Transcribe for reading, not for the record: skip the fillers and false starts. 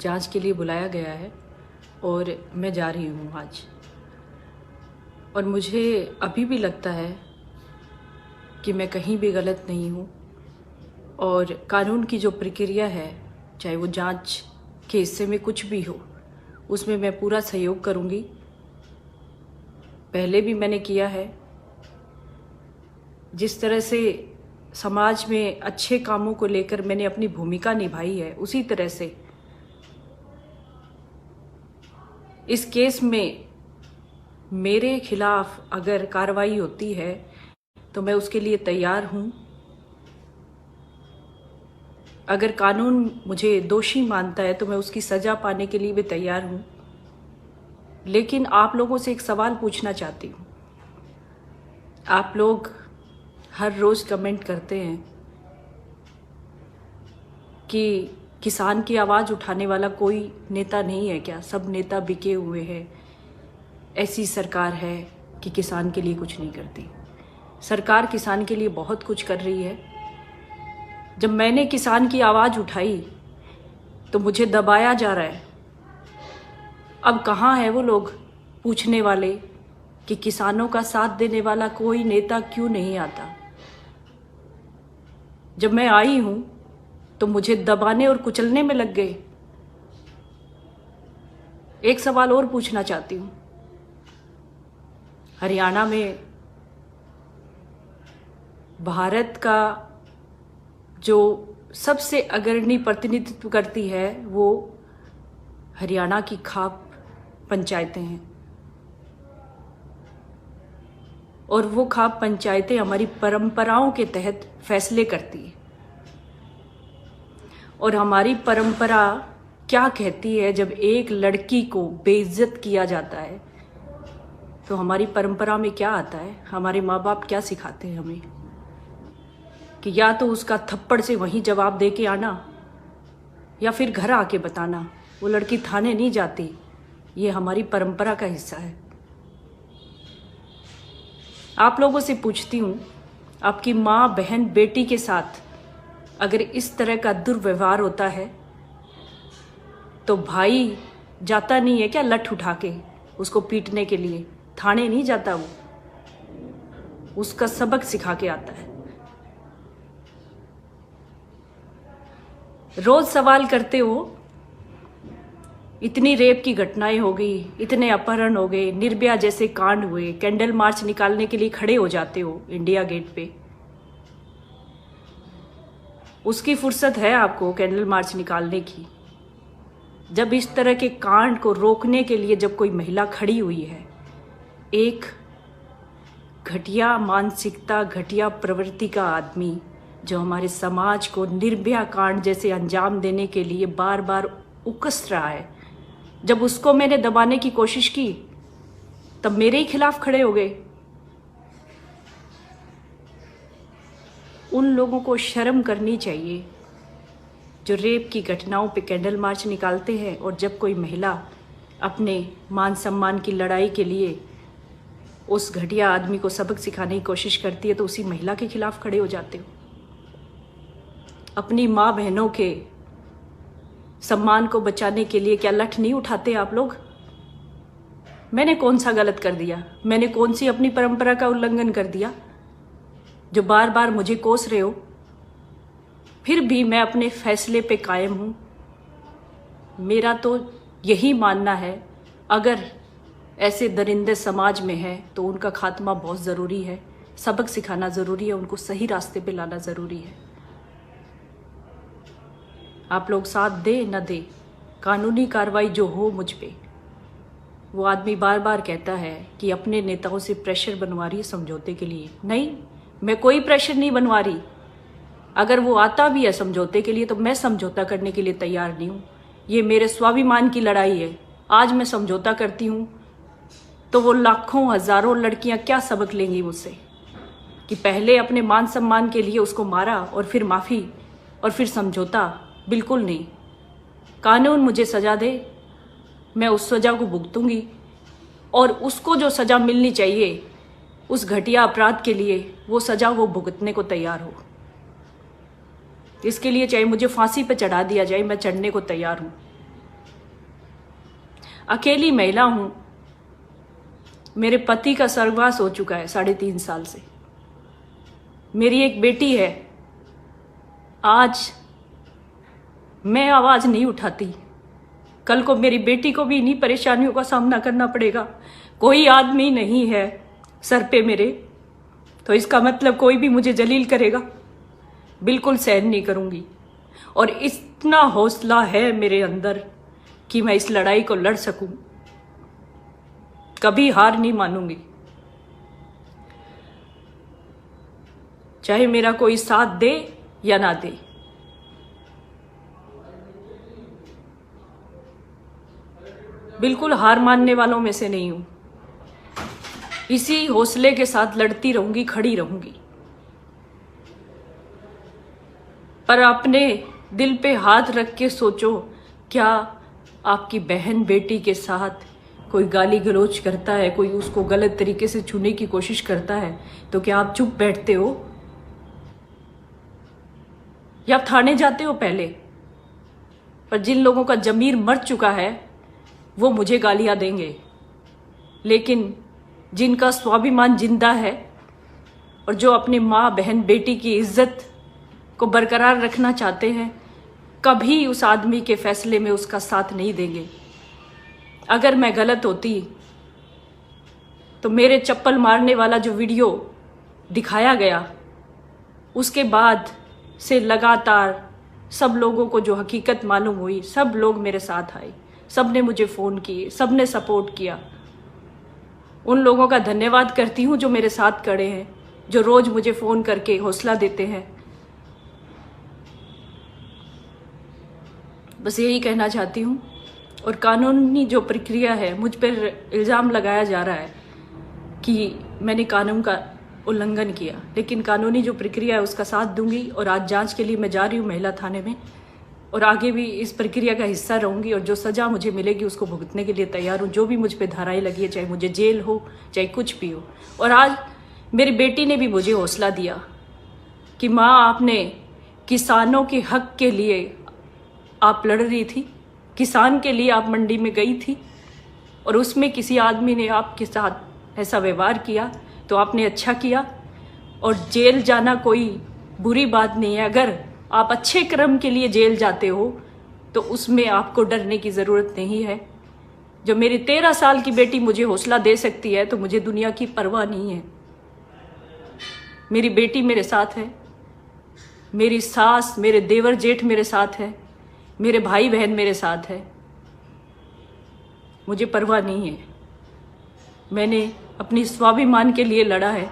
जांच के लिए बुलाया गया है और मैं जा रही हूँ आज। और मुझे अभी भी लगता है कि मैं कहीं भी गलत नहीं हूँ और कानून की जो प्रक्रिया है, चाहे वो जांच के हिस्से में कुछ भी हो, उसमें मैं पूरा सहयोग करूँगी। पहले भी मैंने किया है। जिस तरह से समाज में अच्छे कामों को लेकर मैंने अपनी भूमिका निभाई है, उसी तरह से इस केस में मेरे खिलाफ अगर कार्रवाई होती है तो मैं उसके लिए तैयार हूँ। अगर कानून मुझे दोषी मानता है तो मैं उसकी सज़ा पाने के लिए भी तैयार हूँ। लेकिन आप लोगों से एक सवाल पूछना चाहती हूँ। आप लोग हर रोज़ कमेंट करते हैं कि किसान की आवाज़ उठाने वाला कोई नेता नहीं है क्या, सब नेता बिके हुए हैं, ऐसी सरकार है कि किसान के लिए कुछ नहीं करती। सरकार किसान के लिए बहुत कुछ कर रही है। जब मैंने किसान की आवाज़ उठाई तो मुझे दबाया जा रहा है। अब कहाँ है वो लोग पूछने वाले कि किसानों का साथ देने वाला कोई नेता क्यों नहीं आता। जब मैं आई हूँ तो मुझे दबाने और कुचलने में लग गए। एक सवाल और पूछना चाहती हूँ। हरियाणा में भारत का जो सबसे अग्रणी प्रतिनिधित्व करती है वो हरियाणा की खाप पंचायतें हैं। और वो खाप पंचायतें हमारी परंपराओं के तहत फैसले करती है। और हमारी परंपरा क्या कहती है, जब एक लड़की को बेइज्जत किया जाता है तो हमारी परंपरा में क्या आता है, हमारे माँ बाप क्या सिखाते हैं हमें कि या तो उसका थप्पड़ से वहीं जवाब दे के आना या फिर घर आके बताना। वो लड़की थाने नहीं जाती। ये हमारी परंपरा का हिस्सा है। आप लोगों से पूछती हूँ, आपकी माँ, बहन, बेटी के साथ अगर इस तरह का दुर्व्यवहार होता है तो भाई जाता नहीं है क्या लठ उठा के उसको पीटने के लिए? थाने नहीं जाता, वो उसका सबक सिखा के आता है। रोज सवाल करते हो, इतनी रेप की घटनाएं हो गई, इतने अपहरण हो गए, निर्भया जैसे कांड हुए, कैंडल मार्च निकालने के लिए खड़े हो जाते हो इंडिया गेट पे। उसकी फुर्सत है आपको कैंडल मार्च निकालने की जब इस तरह के कांड को रोकने के लिए जब कोई महिला खड़ी हुई है। एक घटिया मानसिकता, घटिया प्रवृत्ति का आदमी जो हमारे समाज को निर्भया कांड जैसे अंजाम देने के लिए बार बार उकस रहा है, जब उसको मैंने दबाने की कोशिश की तब मेरे ही खिलाफ खड़े हो गए। उन लोगों को शर्म करनी चाहिए जो रेप की घटनाओं पे कैंडल मार्च निकालते हैं, और जब कोई महिला अपने मान सम्मान की लड़ाई के लिए उस घटिया आदमी को सबक सिखाने की कोशिश करती है तो उसी महिला के खिलाफ खड़े हो जाते हो। अपनी माँ बहनों के सम्मान को बचाने के लिए क्या लठ नहीं उठाते आप लोग? मैंने कौन सा गलत कर दिया? मैंने कौन सी अपनी परंपरा का उल्लंघन कर दिया जो बार बार मुझे कोस रहे हो? फिर भी मैं अपने फैसले पे कायम हूँ। मेरा तो यही मानना है, अगर ऐसे दरिंदे समाज में है तो उनका खात्मा बहुत ज़रूरी है। सबक सिखाना ज़रूरी है, उनको सही रास्ते पे लाना ज़रूरी है। आप लोग साथ दे न दे, कानूनी कार्रवाई जो हो मुझ पे। वो आदमी बार बार कहता है कि अपने नेताओं से प्रेशर बनवा रही है समझौते के लिए। नहीं, मैं कोई प्रेशर नहीं बनवा रही। अगर वो आता भी है समझौते के लिए तो मैं समझौता करने के लिए तैयार नहीं हूँ। ये मेरे स्वाभिमान की लड़ाई है। आज मैं समझौता करती हूँ तो वो लाखों हजारों लड़कियाँ क्या सबक लेंगी मुझसे कि पहले अपने मान सम्मान के लिए उसको मारा और फिर माफ़ी और फिर समझौता? बिल्कुल नहीं। कानून मुझे सज़ा दे, मैं उस सज़ा को भुगतूंगी, और उसको जो सज़ा मिलनी चाहिए उस घटिया अपराध के लिए वो सज़ा वो भुगतने को तैयार हो। इसके लिए चाहे मुझे फांसी पे चढ़ा दिया जाए, मैं चढ़ने को तैयार हूँ। अकेली महिला हूं। मेरे पति का स्वर्गवास हो चुका है 3.5 साल से। मेरी एक बेटी है। आज मैं आवाज नहीं उठाती, कल को मेरी बेटी को भी इन्हीं परेशानियों का सामना करना पड़ेगा। कोई आदमी नहीं है सर पे मेरे, तो इसका मतलब कोई भी मुझे जलील करेगा, बिल्कुल सहन नहीं करूंगी। और इतना हौसला है मेरे अंदर कि मैं इस लड़ाई को लड़ सकूं, कभी हार नहीं मानूंगी। चाहे मेरा कोई साथ दे या ना दे। बिल्कुल हार मानने वालों में से नहीं हूं। इसी हौसले के साथ लड़ती रहूंगी, खड़ी रहूंगी। पर अपने दिल पे हाथ रख के सोचो, क्या आपकी बहन बेटी के साथ कोई गाली गलौज करता है, कोई उसको गलत तरीके से छूने की कोशिश करता है, तो क्या आप चुप बैठते हो या आप थाने जाते हो पहले? पर जिन लोगों का जमीर मर चुका है वो मुझे गालियां देंगे, लेकिन जिनका स्वाभिमान जिंदा है और जो अपनी माँ बहन बेटी की इज्जत को बरकरार रखना चाहते हैं, कभी उस आदमी के फैसले में उसका साथ नहीं देंगे। अगर मैं गलत होती तो मेरे चप्पल मारने वाला जो वीडियो दिखाया गया, उसके बाद से लगातार सब लोगों को जो हकीकत मालूम हुई, सब लोग मेरे साथ आए, सब ने मुझे फ़ोन किए, सब ने सपोर्ट किया। उन लोगों का धन्यवाद करती हूँ जो मेरे साथ खड़े हैं, जो रोज़ मुझे फ़ोन करके हौसला देते हैं। बस यही कहना चाहती हूँ। और कानूनी जो प्रक्रिया है, मुझ पर इल्ज़ाम लगाया जा रहा है कि मैंने कानून का उल्लंघन किया, लेकिन कानूनी जो प्रक्रिया है उसका साथ दूंगी। और आज जांच के लिए मैं जा रही हूँ महिला थाने में, और आगे भी इस प्रक्रिया का हिस्सा रहूंगी। और जो सज़ा मुझे मिलेगी उसको भुगतने के लिए तैयार हूँ। जो भी मुझ पे धाराएं लगी है, चाहे मुझे जेल हो चाहे कुछ भी हो। और आज मेरी बेटी ने भी मुझे हौसला दिया कि माँ, आपने किसानों के हक के लिए आप लड़ रही थी, किसान के लिए आप मंडी में गई थी, और उसमें किसी आदमी ने आपके साथ ऐसा व्यवहार किया तो आपने अच्छा किया। और जेल जाना कोई बुरी बात नहीं है। अगर आप अच्छे कर्म के लिए जेल जाते हो तो उसमें आपको डरने की ज़रूरत नहीं है। जो मेरी 13 साल की बेटी मुझे हौसला दे सकती है, तो मुझे दुनिया की परवाह नहीं है। मेरी बेटी मेरे साथ है, मेरी सास, मेरे देवर जेठ मेरे साथ है, मेरे भाई बहन मेरे साथ है। मुझे परवाह नहीं है। मैंने अपनी स्वाभिमान के लिए लड़ा है।